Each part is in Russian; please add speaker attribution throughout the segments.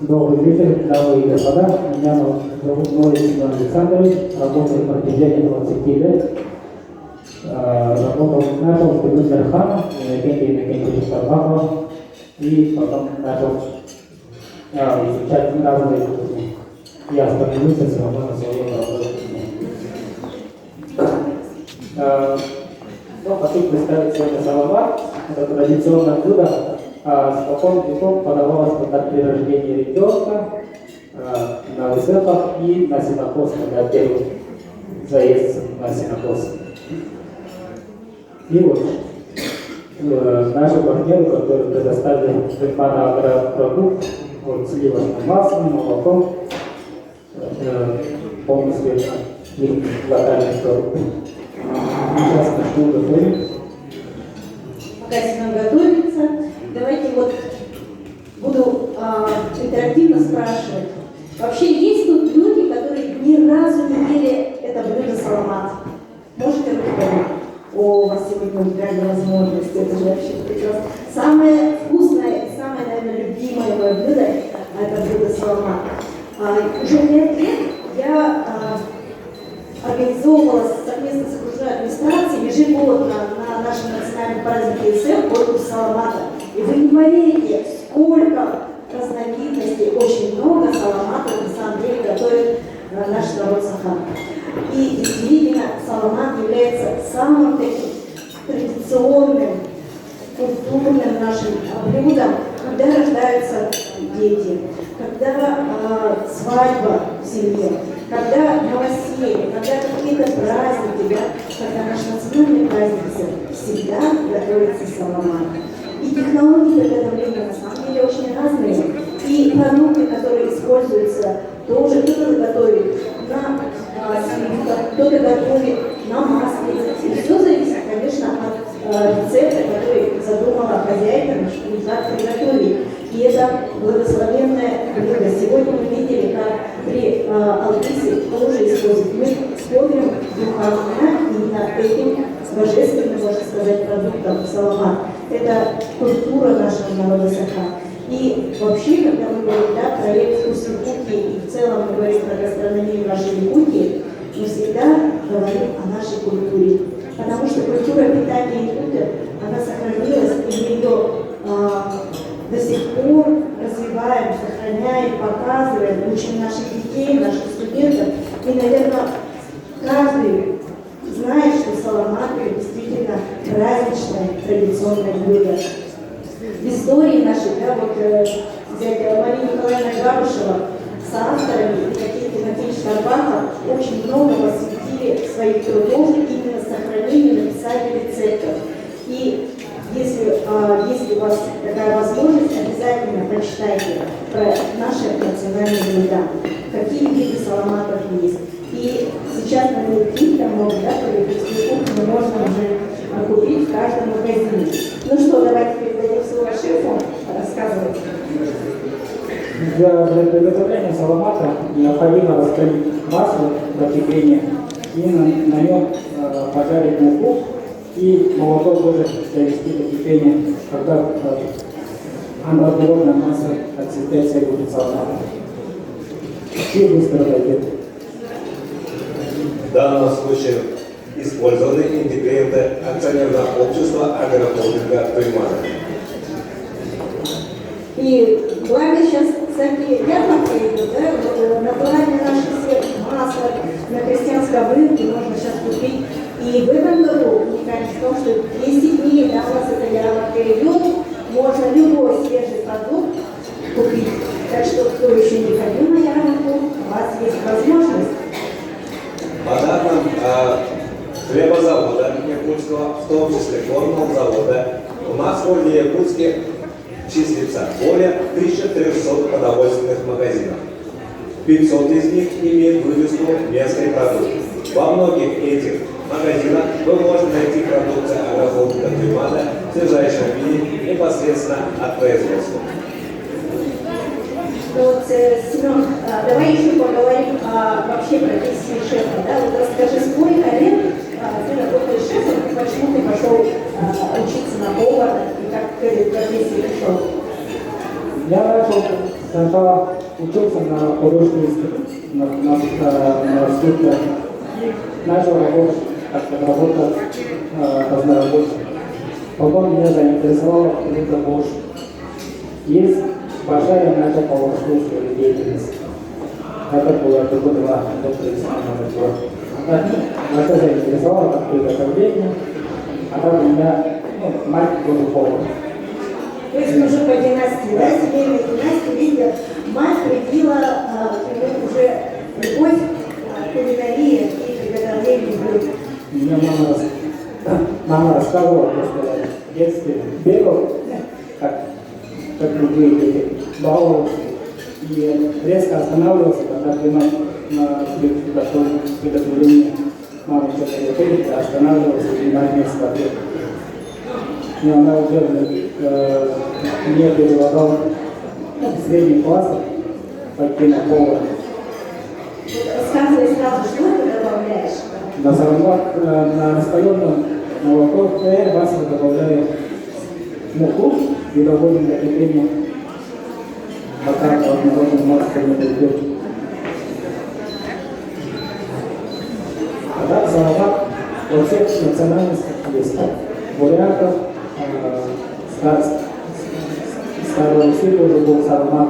Speaker 1: Добрый вечер, дамы и господа. Меня зовут Ноев Семен Александрович, работаю на протяжении 20 лет. Начал с Бендерхана, Иннокентия Шарбакова, и потом начал изучать разные кухни. Я остановился все равно на своей работе. Хочу представить сегодня салават. Это традиционное блюдо. Спокон веков подавалось как при рождении ребенка, на высылках и на сенокос, когда первый заезд на сенокос. И вот наши партнеры, которые предоставили агропродукт, вот, сливочным маслом, молоком, полностью их локальный продукт. Сейчас начну готовить.
Speaker 2: Пока Семен готовится, давайте вот буду интерактивно спрашивать. Вообще есть тут люди, которые ни разу не ели это блюдо саламат? Можете руки поднять? О, у вас сегодня уникальная возможность, это же вообще прекрасно. Самое вкусное и самое, наверное, любимое мое блюдо – это блюдо саламат. Уже 5 лет я организовывала совместно с окружной администрацией ежегодно на нашем национальном празднике ИСФ конкурс саламата. И вы не поверите, сколько разновидностей, очень много саламатов на самом деле готовит наш народ Саха. И действительно, саламат является самым таким традиционным, культурным нашим блюдом, когда рождаются дети, когда свадьба в семье, когда новоселье, когда какие-то праздники, да, когда наш национальный праздник всегда готовится саламат. И технологии приготовления на самом деле очень разные. И продукты, которые используются, тоже кто-то готовит на сливках, кто-то готовит на масле. И все зависит, конечно, от рецепта, который задумала хозяйка, как приготовить. И это благословенное блюдо. Сегодня мы видели, как при Алписе тоже используют. Мы смотрим духовно именно этим божественным, можно сказать, продуктом саламат. Это культура нашего народа Саха. И вообще, когда мы говорим, да, проект «Вкусной кухни» и в целом мы говорим про гастрономию нашей Якутии, мы всегда говорим о нашей культуре. Потому что культура питания Якутии, она сохранилась, и мы ее до сих пор развиваем, сохраняем, показываем, учим наших детей, наших студентов. И, наверное, каждый знает, что саламат – это действительно праздничное, традиционное блюдо. В истории нашей, да, вот взять Мария Николаевна Гарушева с авторами и каких-то Тимофеевич Шарбаков очень много посвятили своих трудов именно сохранению, написанию рецептов. И если у вас такая возможность, обязательно прочитайте про наши национальные блюда, какие виды саламатов есть. И сейчас на Белки, там много, да, кухню можно уже купить в каждом магазине. Ну что, давайте передадим слово шефу рассказывать.
Speaker 1: Для приготовления саламата необходимо растворить масло до кипения и на нем пожарить муку и молоко тоже довести до кипения, когда anaerobная масса отцветается и будет саламат. И быстро дойдет.
Speaker 3: В данном случае использованы ингредиенты акционерного общества агрохолдинга «Туймана».
Speaker 2: И благо сейчас всякие ярмарки идут, да, натуральные наши все масло на крестьянской рынке можно сейчас купить. И в этом году уникальность в том, что 10 дней, да, у нас эта ярмарка идет, можно любой свежий продукт купить. Так что, кто еще не ходил на ярмарку, у вас есть возможность.
Speaker 3: По данным хлебозавода Якутского, в том числе горного завода, у нас в городе Якутске числится более 1300 продовольственных магазинов. 500 из них имеют вывеску «Местный продукт». Во многих этих магазинах вы можете найти продукцию агрохолдинга «Туймана» в свежайшем виде непосредственно от производства.
Speaker 2: Вот, Семен, давай еще поговорим вообще про профессию шефа. Да? Вот расскажи, сколько лет ты работаешь шефом, и почему ты пошел учиться на повара, и как к этой профессии пришел?
Speaker 1: Я раньше сначала учился на художественном институте, на скульптора. Начал работать, как работа разнорабочим. Потом меня заинтересовало это больше. Есть большая, я начал повышать свою деятельность. Это было только 2 доктора исследования. Меня заинтересовало как приготовление, а так у меня мать тоже повар.
Speaker 2: То есть уже по династии, да, семейной династии, видите, мать привила уже любовь к кулинарии и приготовлению блюд.
Speaker 1: Меня мама рассказывала, что в детстве бегал, как любые дети, баловался и резко останавливался, когда на приготовлении мама что-то готовит, останавливался и внимательно смотрел. И она уже мне предлагала средний класс пойти на повар.
Speaker 2: Рассказывай сразу, что ты добавляешь?
Speaker 1: На салат, на растворенное молоко я масло добавляю муку и доводим до кипения, пока одновременно масло не дойдет. А так салат во всех национальностях есть. Бурятов, Старой Руси тоже был салат.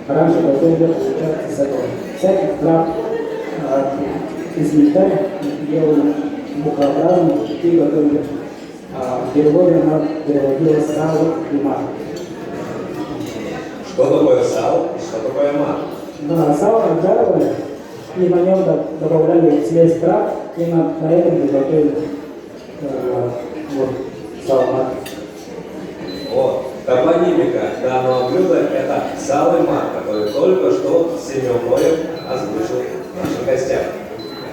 Speaker 1: Раньше готовили, получается, с этого. Всяких трав из сметаны делали мукообразные и готовили. В переводе она переводила сало и мак.
Speaker 3: Что такое сало и что такое мак?
Speaker 1: Да, сало обжаривали и на нем добавляли смесь трав и на этом приготовили сало-мак.
Speaker 3: Вот. Топонимика данного блюда – это сало и мак, который только что Семен Ноев озвучил нашим гостям.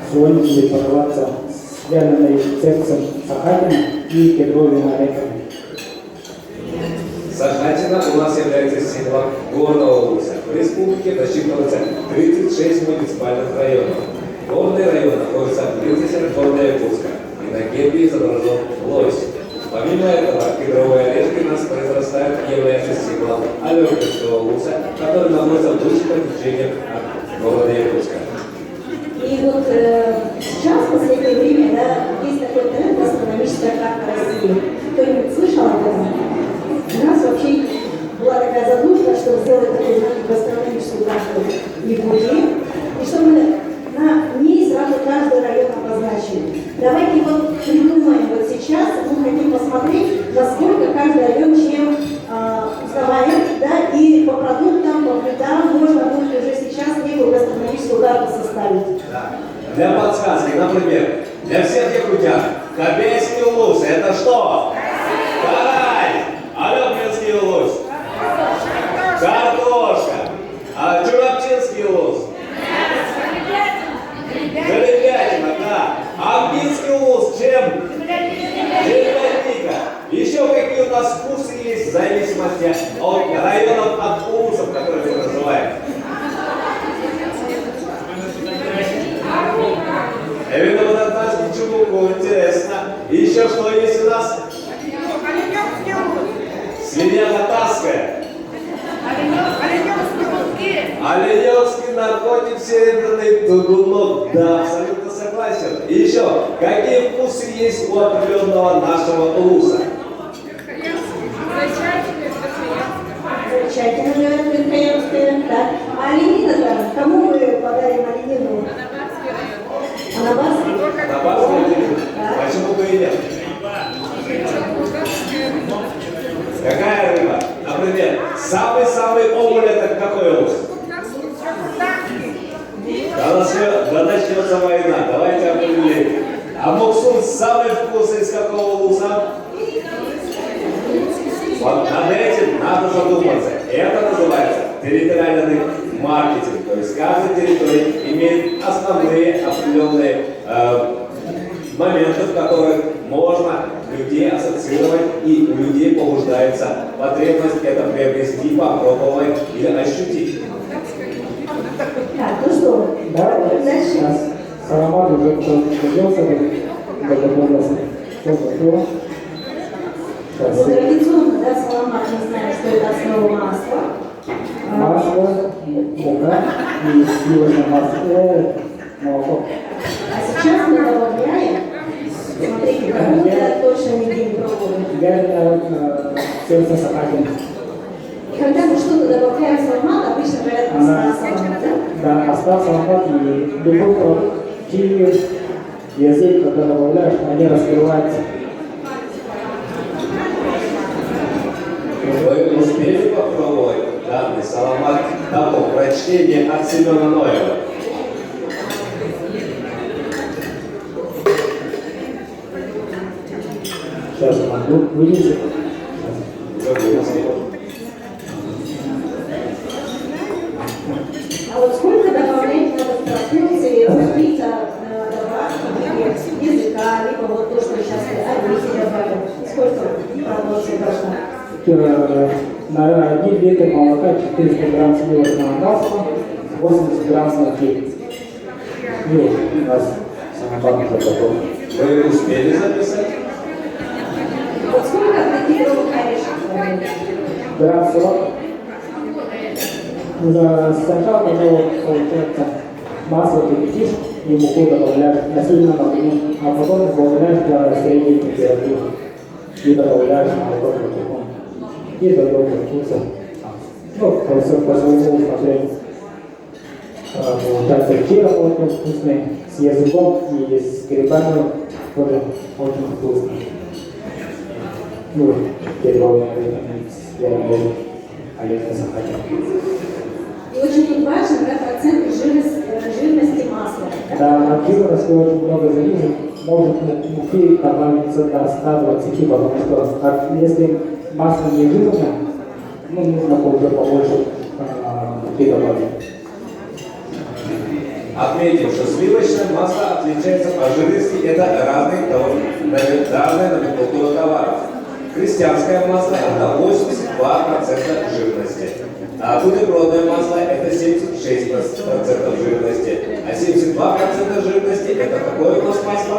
Speaker 1: Сегодня будет подаваться с вяленой сердцем сахатина и кедровыми орехами.
Speaker 3: Сахатина у нас является символом горного луса. В республике насчитывается 36 муниципальных районов. Горный район находится близко от города Якутска, и на гербе изображен лось. Помимо этого, кедровые орешки у нас произрастают и являются символом Алёкинского луса, который находится в лучшем течении от города Якутска.
Speaker 2: И вот сейчас, в последнее время, да, есть такой тренд гастрономическая карта России. Кто-нибудь слышал об этом? У нас вообще была такая задумка, чтобы сделать такую гастрономическую карту Якутии, и чтобы на ней сразу каждый район обозначили. Давайте вот придумаем вот сейчас, мы хотим посмотреть, насколько каждый район чем узнаваем, да, и по продуктам, по блюдам можно будет уже сейчас некую гастрономическую карту составить.
Speaker 3: Да. Для подсказки, например, для всех якутян, Кобельский улус – это что? Карась! Алёкинский улус? Картошка! А Чурапчинский улус? Голубятина, да. А Амбинский улус чем? Земляника. Еще какие у нас вкусы есть в зависимости от районов, от улусов, которые мы называем. Именно вот от нас ничего интересно. И еще что есть у нас? Свинья татарская. Оленевский наркотик, серебряный тугунок. Да, абсолютно согласен. И еще, какие вкусы есть у определенного нашего улуса?
Speaker 2: Замечательно, Верхоянская, да. А оленина-то, кому мы подарим оленину? Анабарский?
Speaker 3: Анабарский оленина?
Speaker 2: Да.
Speaker 3: Почему бы и нет? Какая рыба? Например, самый-самый омуль это какой улус? Когда начнется война, давайте определим. А Муксун самый вкусный из какого улуса? Вот над этим надо задуматься. Это называется территориальный маркетинг. То есть каждая территория имеет основные определенные моменты, в которых можно людей ассоциировать, и у людей побуждается потребность это приобрести, попробовать или ощутить.
Speaker 2: Так, ну что,
Speaker 1: Да,
Speaker 2: дальше.
Speaker 1: сейчас саламат уже подготовился до готовности. Все готово.
Speaker 2: Ну,
Speaker 1: Сейчас.
Speaker 2: традиционно, да, саламат, мы знаем, что это основа масла.
Speaker 1: мука и сливочное масло, молоко.
Speaker 2: А сейчас мы добавляем, смотрите, как будто точно нигде не пробовали.
Speaker 1: Вяленое сердце сахарин.
Speaker 2: И когда мы что-то добавляем в салат, обычно говорят масло салат, да?
Speaker 1: Да, остался салат и любой чили, язык, когда добавляешь, они раскрываются.
Speaker 3: Вы успели попробовать данный саламат того прочтения от Семена Ноева?
Speaker 1: Сейчас могу вылезти.
Speaker 2: А вот сколько добавлять надо в пропорции разбить языка, либо вот то, что сейчас оливки добавим? Сколько пропорций должна?
Speaker 1: На 1 литр молока 400 грамм сливочного масла, 80 грамм сметаны. И у нас самобак уже готов.
Speaker 3: Вы успели записать?
Speaker 2: Вот сколько кедровых орешков?
Speaker 1: Грамм 40. Сначала, когда получается масло кипятишь и муку добавляешь на сильном огне, а потом добавляешь до средней температуры и добавляешь молоко потихоньку. И до доброго вкуса. Ну, по своему усмотрению. Получается, кефир очень вкусный, с языком и с грибами тоже очень вкусный. Ну, кедровый, оливковый сахарин.
Speaker 2: И очень тут важно, да, процент жирности масла.
Speaker 1: Да, на жирности очень много зависит. Может муки добавиться до 120, потому что если масло не жирное, ну, нужно уже побольше муки добавить.
Speaker 3: Отметим, что сливочное масло отличается по жирности, это разная номенклатура товаров. Крестьянское масло это 82% жирности, а бутербродное масло это 76% жирности, а 72% жирности это какое у нас масло?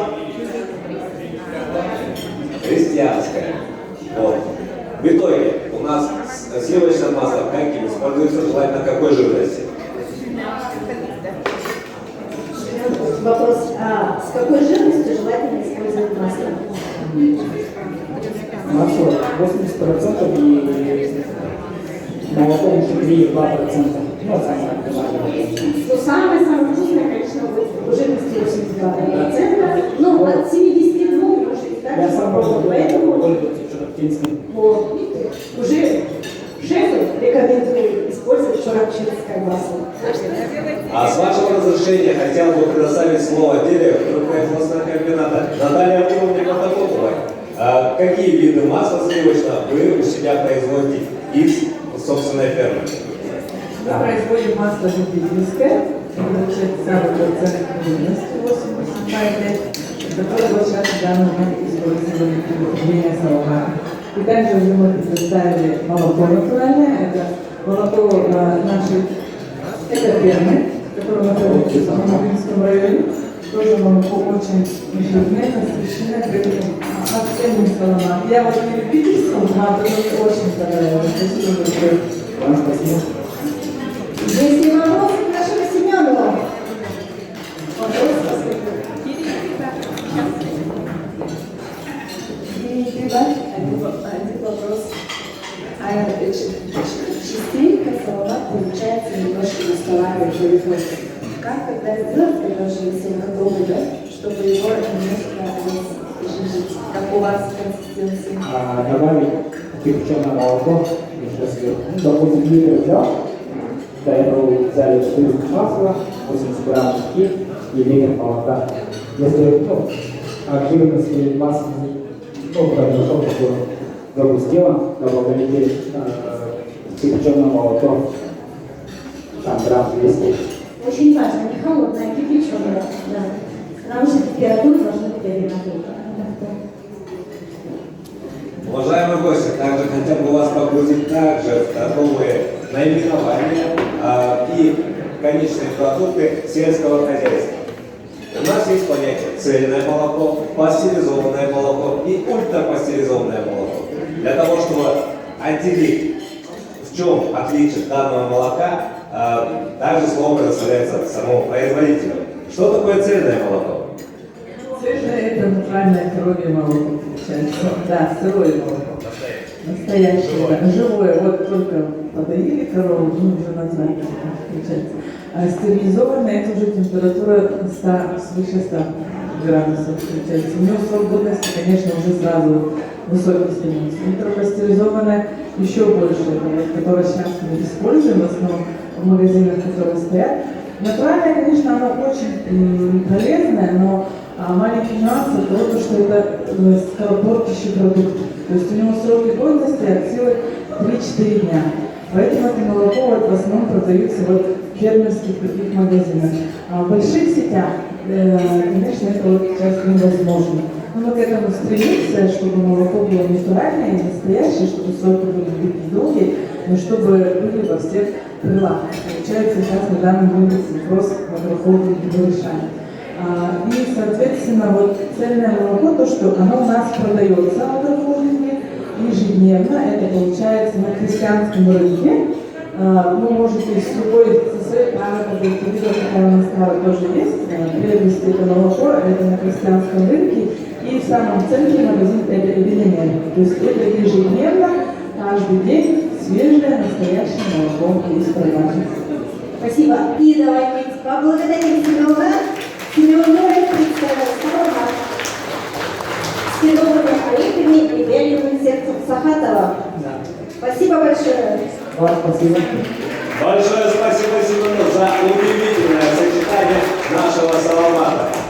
Speaker 3: Крестьянское. Вот. В итоге у нас сливочное масло каким используется, желательно какой жирности?
Speaker 2: Вопрос, с какой жирностью желательно использовать масло?
Speaker 1: Масло 80% и молоко еще 3,2%. Ну, самое оптимальное.
Speaker 2: Ну, самое вкусное, конечно, будет жирности 82%, но от 72 может
Speaker 1: Я
Speaker 2: даже
Speaker 1: сам
Speaker 2: попробовать, поэтому
Speaker 1: пользуюсь шароптинским.
Speaker 2: вот, видите, уже шефы рекомендуют использовать шароптинское масло.
Speaker 3: А с вашего разрешения хотел бы предоставить слово директору производственного комбината Наталье Артемовне Протопоповой. Какие виды масла сливочного вы у себя производите из собственной фермы?
Speaker 4: Мы производим масло любительское, получается самый процент жирности 85 которое вот сейчас в данный момент используем для приготовления салата. И также уже мы предоставили молоко натуральное, это молоко нашей фермы, которое находится в Самаринском районе. Тоже молоко очень жирное, насыщенное, поэтому совсем не саламат. Я вот не любительском, а мне очень понравилось. Спасибо большое.
Speaker 1: Вам спасибо.
Speaker 2: Есть ли вопросы к нашему Семену? Вопрос,
Speaker 5: Один вопрос. Частенько салат получается немножко уставает производство. Как тогда сделать, когда уже все готовы, да, чтобы его немножко освежить? Как у вас консистенция?
Speaker 1: Добавить кипяченое молоко, еще сверху. Ну, допустим, литр взял, до этого взяли 400 масла, 80 грамм муки и литр молока. Если от жирности масла произошло такое загустело, добавляете кипяченое молоко, там грамм 200.
Speaker 2: очень важно, не холодное, а кипяченое. Да. Потому что температура должна быть одинаковой.
Speaker 3: Уважаемые гости, также хотел бы вас погрузить также в торговые наименования и конечные продукты сельского хозяйства. У нас есть понятие цельное молоко, пастеризованное молоко и ультрапастеризованное молоко. Для того, чтобы отделить В чем отличие данного молока, также слово предоставляется самому производителю. Что такое цельное молоко?
Speaker 4: Цельное – это натуральное коровье молоко, получается. Да, сырое молоко. Настоящее, да, живое. Вот только подоили корову, ну, уже назвать, получается. А стерилизованное – это уже температура 100, свыше 100 градусов, получается. У него срок годности, конечно, уже сразу высокий становится. Ультрапастеризованное еще больше, которое сейчас мы используем в основном в магазинах, которые стоят. Натуральное, конечно, оно очень полезное, но маленький нюанс от того, что это скоропортящий продукт. То есть у него сроки годности от силы 3-4 дня. Поэтому это молоко вот в основном продается вот в фермерских таких магазинах. А в больших сетях, конечно, это вот сейчас невозможно. Но мы к этому стремимся, чтобы молоко было натуральное и настоящее, чтобы сроки были такие долгие, но чтобы были во всех прилавках. Получается, сейчас на данный момент вопрос агрохолдинга решаем. И, соответственно, вот цельное молоко, то, что оно у нас продается в агрохолдинге ежедневно, это получается на крестьянском рынке. Вы можете с любой, со своей правой подойти, такая у нас кара тоже есть, приобрести это молоко, это на крестьянском рынке, и в самом центре магазин это Элемент. То есть это ежедневно, каждый день свежее, настоящее молоко из продажи.
Speaker 2: Спасибо. И давайте поблагодарим Семена. Семен Юрьевич представил Саламат с кедровыми орехами и вяленым сердцем Сахатова. Спасибо большое.
Speaker 1: Вам спасибо.
Speaker 3: Большое спасибо Семену за удивительное сочетание нашего саламата.